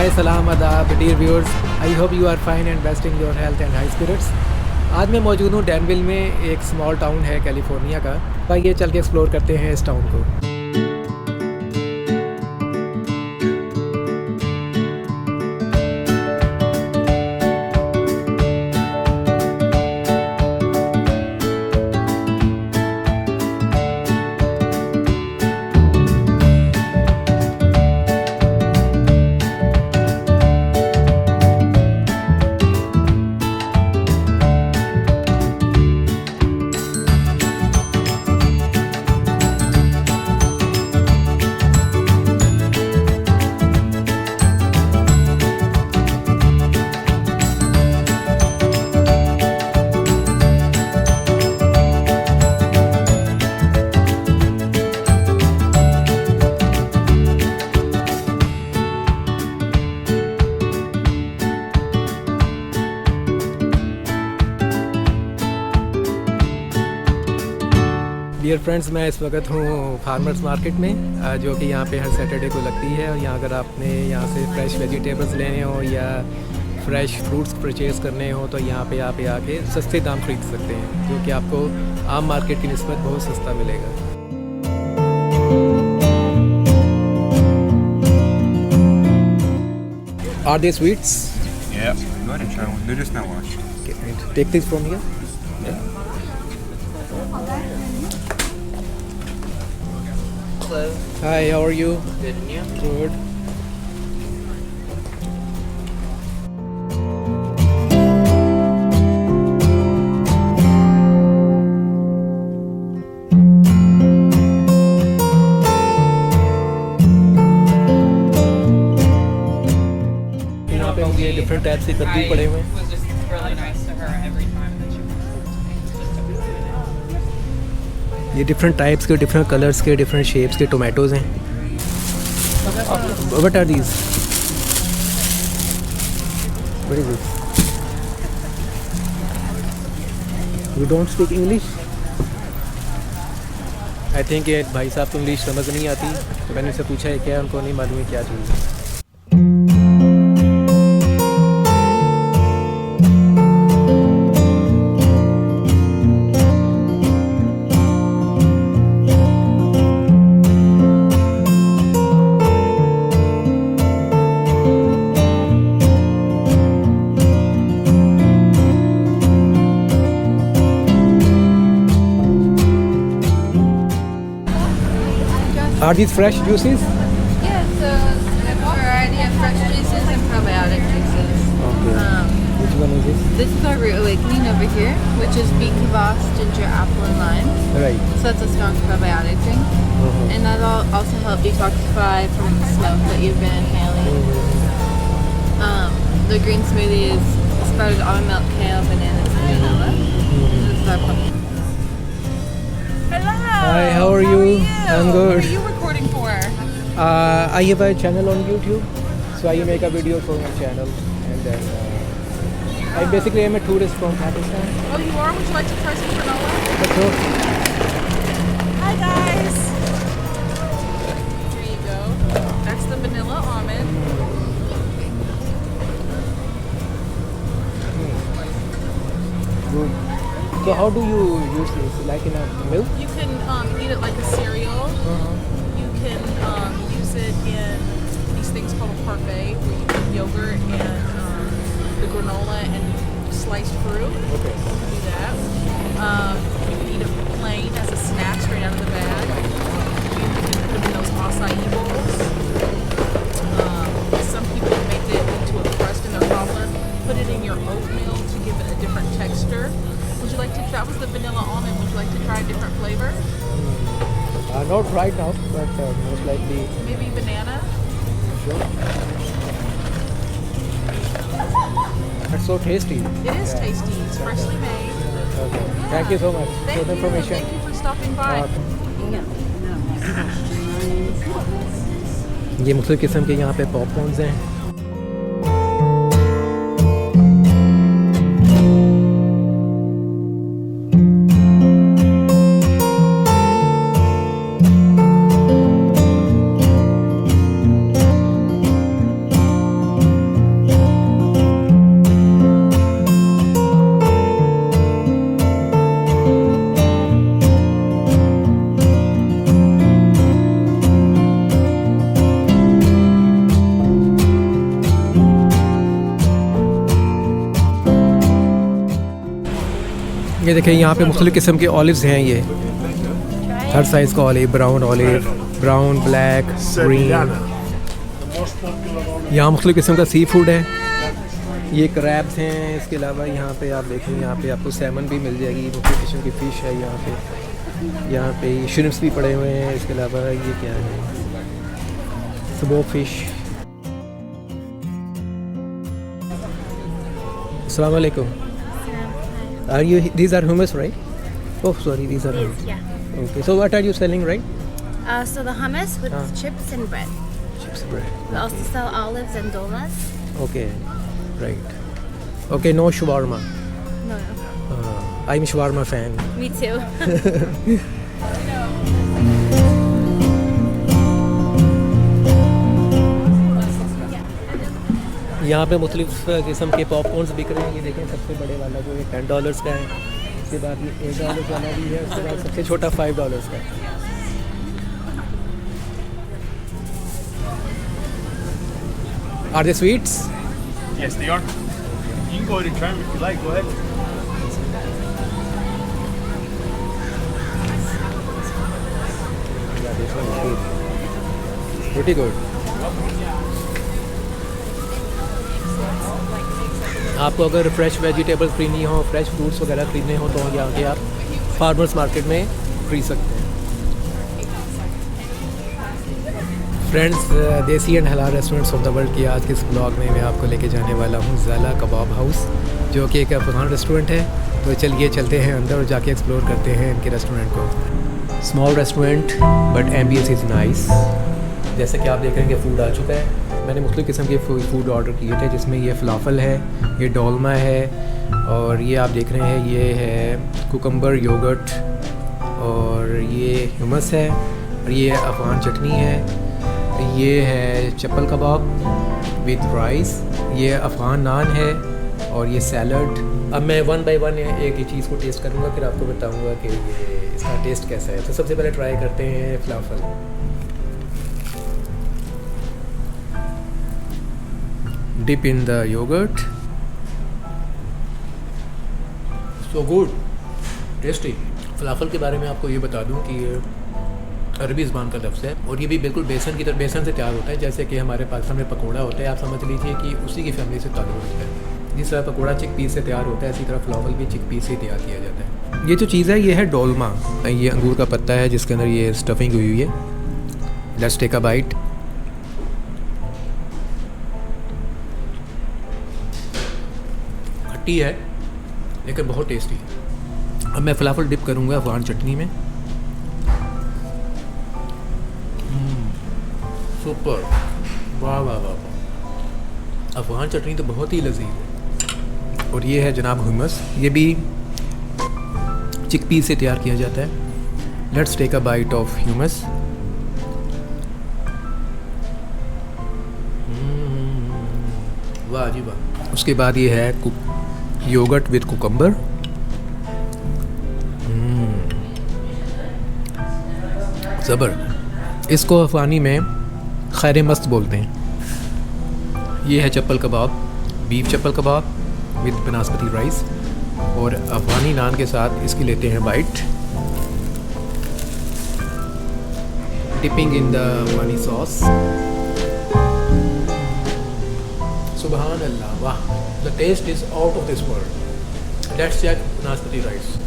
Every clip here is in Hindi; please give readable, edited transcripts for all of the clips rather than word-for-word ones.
हाय सलाम आदाब dear viewers, I hope you are fine and best in your health and high spirits. आज मैं मौजूद हूँ डैनविल में, एक स्मॉल टाउन है कैलिफोर्निया का। आइए चल के एक्सप्लोर करते हैं इस टाउन को। डियर फ्रेंड्स, मैं इस वक्त हूँ फार्मर्स मार्केट में, जो कि यहाँ पे हर सैटरडे को लगती है। और यहाँ अगर आपने यहाँ से फ्रेश वेजिटेबल्स लेने हो या फ्रेश फ्रूट्स परचेज़ करने हो तो यहाँ पे आप आके सस्ते दाम खरीद सकते हैं, जो कि आपको आम मार्केट की निस्बत बहुत सस्ता मिलेगा। Are they sweets? Yeah, go ahead and try one. They're just not washed. Okay, take this from here. Yeah. Hello. Hi, how are you? Good, and you? Good. यहाँ पे मुझे डिफरेंट टाइप से कद्दू पड़े हुए हैं। Was just really nice to her every time that she was ये डिफरेंट टाइप्स के, डिफरेंट कलर्स के, डिफरेंट शेप्स के टोमेटोज़ हैं। What are these? What is this? You don't speak English? I think ये भाई साहब को इंग्लिश समझ नहीं आती, तो मैंने उनसे पूछा है क्या, उनको नहीं मालूम है क्या चीज़ है। Are these fresh juices? Yeah, so we have a variety of fresh juices and probiotic juices. Okay. Which one is this? This is our Root Awakening over here, which is beet kvass, ginger, apple, and lime. Right. So that's a strong probiotic drink. And that'll also help detoxify from the smoke that you've been inhaling. The green smoothie is sprouted almond milk, kale, bananas, and vanilla. This is our pumpkin. Hello. Hi, how are you? I'm good. What are you recording for? I have a channel on YouTube, so I make a video for my channel, and then I basically am a tourist from Pakistan. Oh, you are? Would you like to try some granola? That's all. Hi, guys. There you go. That's the vanilla almond. Good. So how do you use this? Like in a milk? You can eat it like a cereal. You can use it in these things called a parfait, where you put yogurt and the granola and sliced fruit. Okay. You can do that. You can eat it plain as a snack straight out of the bag. You can put it in those acai bowls. Some people make it into a crust in their cobbler, put it in your oatmeal to give it a different texture. Would you like to, that was the vanilla almond, would you like to try a different flavor? Not right now, but most likely. Maybe banana? Sure. It's so tasty. It is tasty, it's freshly made. Okay. Thank you so much for Thank the you, information. thank you for stopping by. ये मुख्तलिफ किस्म के यहाँ पे पॉपकॉर्न्स हैं। ये देखें यहाँ पे मुख्तलिफ़ किस्म के ऑलिव्स हैं, ये हर साइज़ का ऑलिव, ब्राउन, ब्लैक, ग्रीन। यहाँ मुख्तलिफ़ किस्म का सी फूड है, ये क्रैब्स हैं। इसके अलावा यहाँ पे आप देखें, यहाँ पे आपको सैमन भी मिल जाएगी, मुख्तलिफ़ किस्म की फ़िश है यहाँ पे श्रिम्प्स भी पड़े हुए हैं। इसके अलावा ये क्या है, स्मोक फ़िश। अस्सलाम वालेकुम। Are you? These are hummus, right? Oh, sorry, these are hummus. Yeah. Okay, so what are you selling, right? So the hummus with chips and bread. Chips, bread. We also sell olives and donuts. Okay, right. Okay, no shawarma. No. I'm shawarma fan. Me too. यहाँ पे मुख्तलिफ़ किस्म के पॉपकॉर्न्स बिक रहे हैं। ये देखें, सबसे बड़े वाला जो है $10 का है। उसके बाद ये $1 वाला भी है। उसके बाद सबसे छोटा $5 का है। Are they sweets? Yes, they are. You can go ahead and try them if you like. Go ahead. Yeah, this one is good. Pretty good. आपको अगर फ्रेश वेजिटेबल्स खरीदनी हो, फ्रेश फ्रूट्स वगैरह खरीदने हो, तो यहाँ के आप फार्मर्स मार्केट में खरीद सकते हैं। फ्रेंड्स, देसी एंड हलाल रेस्टोरेंट्स ऑफ द वर्ल्ड की आज के इस ब्लॉग में मैं आपको लेके जाने वाला हूँ ज़ला कबाब हाउस, जो कि एक अफगान रेस्टोरेंट है। तो चलिए चलते हैं अंदर और जाके एक्सप्लोर करते हैं इनके रेस्टोरेंट को। Small restaurant but ambience is nice. जैसे कि आप देख रहे हैं कि फ़ूड आ चुका है। मैंने मुख्तलिफ़ किस्म के फूड ऑर्डर किए थे, जिसमें ये फलाफल है, ये डोलमा है, और ये आप देख रहे हैं ये है कुकम्बर योगर्ट, और ये hummus है, और ये अफ़गान चटनी है, ये है चप्पल कबाब विद राइस, ये अफ़गान नान है, और ये सैलड। अब मैं वन बाय वन एक ही चीज़ को टेस्ट करूँगा, फिर आपको बताऊँगा कि ये इसका टेस्ट कैसा है। तो सबसे पहले ट्राई करते हैं फलाफल। Dip in the yogurt. So good, tasty. फलाफल के बारे में आपको ये बता दूं कि ये अरबी ज़बान का लफ्ज़ है, और ये भी बिल्कुल बेसन की तरह बेसन से तैयार होता है। जैसे कि हमारे पाकिस्तान में पकोड़ा होता है, आप समझ लीजिए कि उसी की फैमिली से ताल्लुक़ होता है। जिस तरह पकोड़ा चिक पीस से तैयार होता है, इसी तरह फलाफल भी चिक पीस से तैयार किया जाता है। ये जो चीज़ है ये है डोलमा। ये अंगूर का पत्ता है जिसके अंदर ये स्टफिंग हुई है। Let's take a bite. खट्टी है लेकिन बहुत टेस्टी है। अब मैं फलाफल डिप करूँगा अफ़गान चटनी में। सुपर, वाह वाह वाह वाह। अफ़गान चटनी तो बहुत ही लजीज है। और ये है जनाब hummus, ये भी चिकपीस से तैयार किया जाता है। Let's take a bite of hummus। वाह जी वाह। उसके बाद ये है योगर्ट विद कुकम्बर। ज़बर। इसको अफ़गानी में खैर मस्त बोलते हैं। ये है चप्पल कबाब, बीफ चप्पल कबाब विद बनास्पति राइस, और अफ़गानी नान के साथ इसकी लेते हैं bite. Dipping in the Afghani sauce. सुबहान अल्लाह, वाह, the taste is out of this world. Let's check बनास्पति राइस।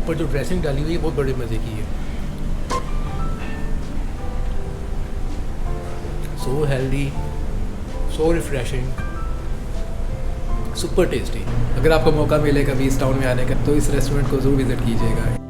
पर जो ड्रेसिंग डाली हुई है बहुत बड़े मज़े की है। सो हेल्दी, सो रिफ्रेशिंग, सुपर टेस्टी। अगर आपको मौका मिले कभी इस टाउन में आने का, तो इस रेस्टोरेंट को ज़रूर विज़िट कीजिएगा।